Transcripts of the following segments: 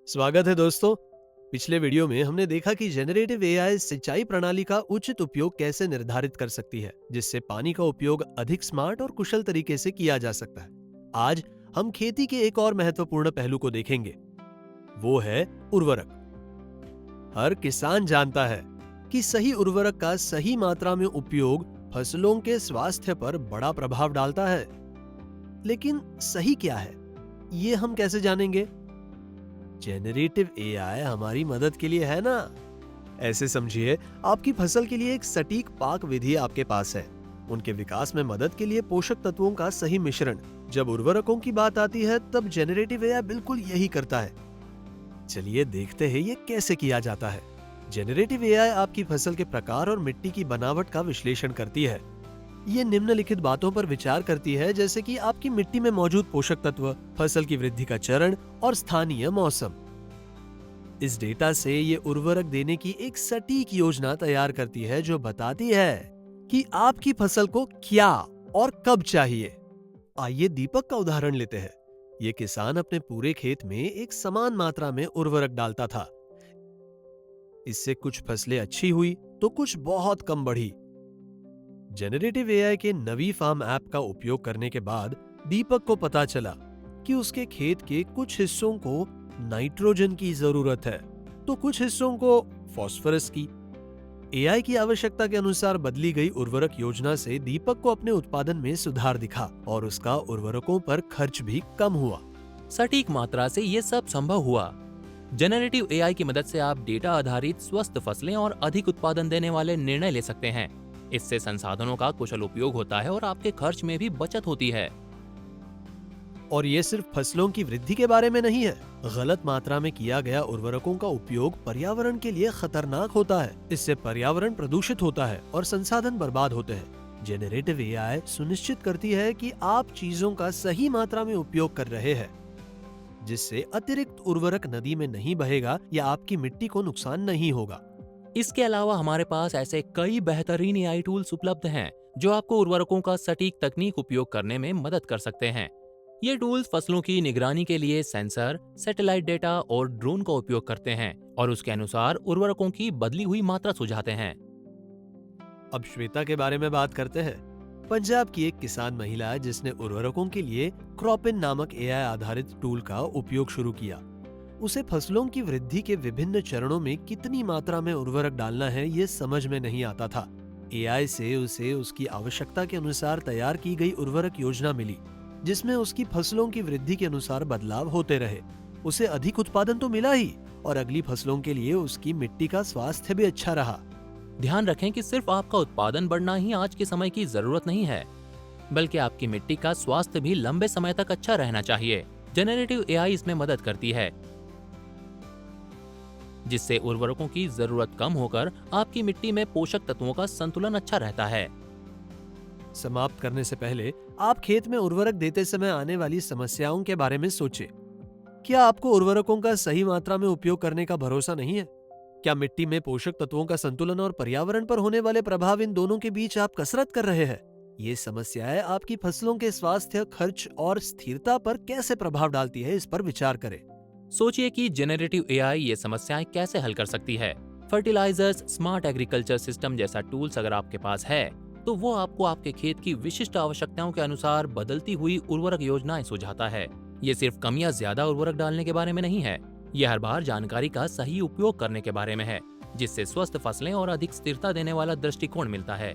स्वागत है दोस्तों। पिछले वीडियो में हमने देखा कि जेनरेटिव एआई सिंचाई प्रणाली का उचित उपयोग कैसे निर्धारित कर सकती है, जिससे पानी का उपयोग अधिक स्मार्ट और कुशल तरीके से किया जा सकता है। आज हम खेती के एक और महत्वपूर्ण पहलू को देखेंगे, वो है उर्वरक। हर किसान जानता है कि सही उर्वरक का सही मात्रा में उपयोग फसलों के स्वास्थ्य पर बड़ा प्रभाव डालता है। लेकिन सही क्या है, ये हम कैसे जानेंगे? जेनरेटिव एआई हमारी मदद के लिए है ना। ऐसे समझिए, आपकी फसल के लिए एक सटीक पाक विधि आपके पास है। उनके विकास में मदद के लिए पोषक तत्वों का सही मिश्रण। जब उर्वरकों की बात आती है, तब जेनरेटिव एआई बिल्कुल यही करता है। चलिए देखते हैं ये कैसे किया जाता है। जेनरेटिव एआई आपकी फसल के प्रकार और मिट्टी की बनावट का विश्लेषण करती है। ये निम्नलिखित बातों पर विचार करती है, जैसे कि आपकी मिट्टी में मौजूद पोषक तत्व, फसल की वृद्धि का चरण और स्थानीय मौसम। इस डेटा से ये उर्वरक देने की एक सटीक योजना तैयार करती है, जो बताती है कि आपकी फसल को क्या और कब चाहिए। आइए दीपक का उदाहरण लेते हैं। ये किसान अपने पूरे खेत में एक समान मात्रा में उर्वरक डालता था। इससे कुछ फसलें अच्छी हुई तो कुछ बहुत कम बढ़ी। जेनरेटिव एआई के नवी फार्म ऐप का उपयोग करने के बाद दीपक को पता चला कि उसके खेत के कुछ हिस्सों को नाइट्रोजन की जरूरत है तो कुछ हिस्सों को फास्फोरस की। एआई की आवश्यकता के अनुसार बदली गई उर्वरक योजना से दीपक को अपने उत्पादन में सुधार दिखा और उसका उर्वरकों पर खर्च भी कम हुआ। सटीक मात्रा से ये सब संभव हुआ। जेनरेटिव एआई की मदद से आप डेटा आधारित स्वस्थ फसलें और अधिक उत्पादन देने वाले निर्णय ले सकते हैं। इससे संसाधनों का कुशल उपयोग होता है और आपके खर्च में भी बचत होती है। और ये सिर्फ फसलों की वृद्धि के बारे में नहीं है। गलत मात्रा में किया गया उर्वरकों का उपयोग पर्यावरण के लिए खतरनाक होता है। इससे पर्यावरण प्रदूषित होता है और संसाधन बर्बाद होते हैं। जेनरेटिव एआई सुनिश्चित करती है कि आप चीजों का सही मात्रा में उपयोग कर रहे हैं, जिससे अतिरिक्त उर्वरक नदी में नहीं बहेगा या आपकी मिट्टी को नुकसान नहीं होगा। इसके अलावा हमारे पास ऐसे कई बेहतरीन एआई टूल्स उपलब्ध हैं जो आपको उर्वरकों का सटीक तकनीक उपयोग करने में मदद कर सकते हैं। ये टूल्स फसलों की निगरानी के लिए सेंसर, सैटेलाइट डेटा और ड्रोन का उपयोग करते हैं और उसके अनुसार उर्वरकों की बदली हुई मात्रा सुझाते हैं। अब श्वेता के बारे में बात करते हैं। पंजाब की एक किसान महिला है जिसने उर्वरकों के लिए क्रॉपिन नामक एआई आधारित टूल का उपयोग शुरू किया। उसे फसलों की वृद्धि के विभिन्न चरणों में कितनी मात्रा में उर्वरक डालना है, ये समझ में नहीं आता था। एआई से उसे उसकी आवश्यकता के अनुसार तैयार की गई उर्वरक योजना मिली, जिसमें उसकी फसलों की वृद्धि के अनुसार बदलाव होते रहे। उसे अधिक उत्पादन तो मिला ही, और अगली फसलों के लिए उसकी मिट्टी का स्वास्थ्य भी अच्छा रहा। ध्यान रखें कि सिर्फ आपका उत्पादन बढ़ना ही आज के समय की जरूरत नहीं है, बल्कि आपकी मिट्टी का स्वास्थ्य भी लंबे समय तक अच्छा रहना चाहिए। जेनरेटिव एआई इसमें मदद करती है, जिससे उर्वरकों की जरूरत कम होकर आपकी मिट्टी में पोषक तत्वों का संतुलन अच्छा रहता है। समाप्त करने से पहले आप खेत में उर्वरक देते समय आने वाली समस्याओं के बारे में सोचें। क्या आपको उर्वरकों का सही मात्रा में उपयोग करने का भरोसा नहीं है? क्या मिट्टी में पोषक तत्वों का संतुलन और पर्यावरण पर होने वाले प्रभाव, इन दोनों के बीच आप कसरत कर रहे हैं? ये समस्याएं आपकी फसलों के स्वास्थ्य, खर्च और स्थिरता पर कैसे प्रभाव डालती है, इस पर विचार करें। सोचिए कि जेनरेटिव एआई ये समस्याएं कैसे हल कर सकती है। फर्टिलाइजर्स, स्मार्ट एग्रीकल्चर सिस्टम जैसा टूल्स अगर आपके पास है, तो वो आपको आपके खेत की विशिष्ट आवश्यकताओं के अनुसार बदलती हुई उर्वरक योजनाएं सुझाता है। ये सिर्फ कम या ज्यादा उर्वरक डालने के बारे में नहीं है, ये हर बार जानकारी का सही उपयोग करने के बारे में है, जिससे स्वस्थ फसलें और अधिक स्थिरता देने वाला दृष्टिकोण मिलता है।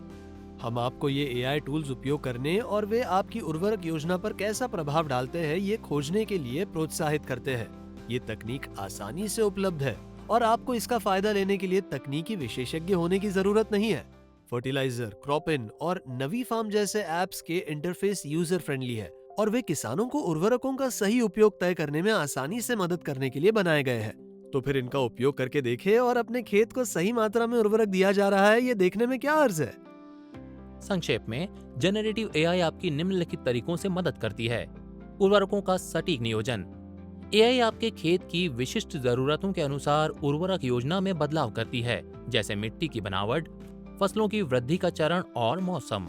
हम आपको ये एआई टूल्स उपयोग करने और वे आपकी उर्वरक योजना पर कैसा प्रभाव डालते हैं, ये खोजने के लिए प्रोत्साहित करते हैं। ये तकनीक आसानी से उपलब्ध है और आपको इसका फायदा लेने के लिए तकनीकी विशेषज्ञ होने की जरूरत नहीं है। फर्टिलाइजर, क्रॉपिन और नवी फार्म जैसे ऐप्स के इंटरफेस यूजर फ्रेंडली है और वे किसानों को उर्वरकों का सही उपयोग तय करने में आसानी से मदद करने के लिए बनाए गए हैं। तो फिर इनका उपयोग करके देखें और अपने खेत को सही मात्रा में उर्वरक दिया जा रहा है, ये देखने में क्या अर्ज है। संक्षेप में, जेनरेटिव एआई आपकी निम्नलिखित तरीकों से मदद करती है। उर्वरकों का सटीक नियोजन। एआई आपके खेत की विशिष्ट जरूरतों के अनुसार उर्वरक योजना में बदलाव करती है, जैसे मिट्टी की बनावट, फसलों की वृद्धि का चरण और मौसम।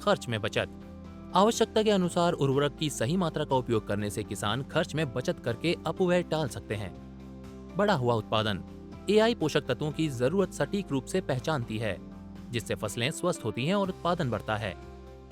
खर्च में बचत। आवश्यकता के अनुसार उर्वरक की सही मात्रा का उपयोग करने से किसान खर्च में बचत करके अपव्यय टाल सकते हैं। बढ़ा हुआ उत्पादन। एआई पोषक तत्वों की जरूरत सटीक रूप से पहचानती है, जिससे फसलें स्वस्थ होती हैं और उत्पादन बढ़ता है।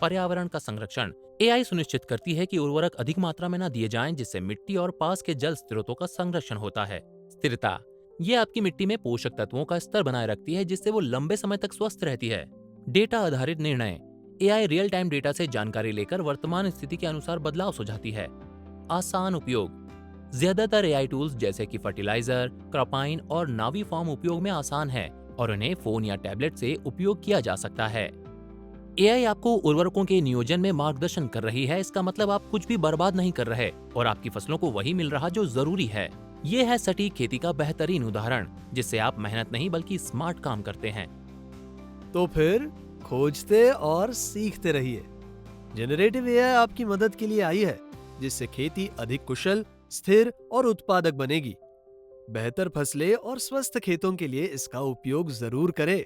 पर्यावरण का संरक्षण। एआई सुनिश्चित करती है कि उर्वरक अधिक मात्रा में न दिए जाएं, जिससे मिट्टी और पास के जल स्रोतों का संरक्षण होता है। स्थिरता। ये आपकी मिट्टी में पोषक तत्वों का स्तर बनाए रखती है, जिससे वो लंबे समय तक स्वस्थ रहती है। डेटा आधारित निर्णय। एआई रियल टाइम डेटा से जानकारी लेकर वर्तमान स्थिति के अनुसार बदलाव सुझाती है। आसान उपयोग। ज्यादातर एआई टूल्स जैसे कि फर्टिलाइजर, क्रॉपाइन और नावी फॉर्म उपयोग में आसान है और उन्हें फोन या टैबलेट से उपयोग किया जा सकता है। एआई आपको उर्वरकों के नियोजन में मार्गदर्शन कर रही है। इसका मतलब आप कुछ भी बर्बाद नहीं कर रहे और आपकी फसलों को वही मिल रहा जो जरूरी है। ये है सटीक खेती का बेहतरीन उदाहरण, जिससे आप मेहनत नहीं बल्कि स्मार्ट काम करते हैं। तो फिर खोजते और सीखते रहिए। जेनरेटिव एआई आपकी मदद के लिए आई है, जिससे खेती अधिक कुशल, स्थिर और उत्पादक बनेगी। बेहतर फसलें और स्वस्थ खेतों के लिए इसका उपयोग जरूर करें।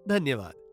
धन्यवाद।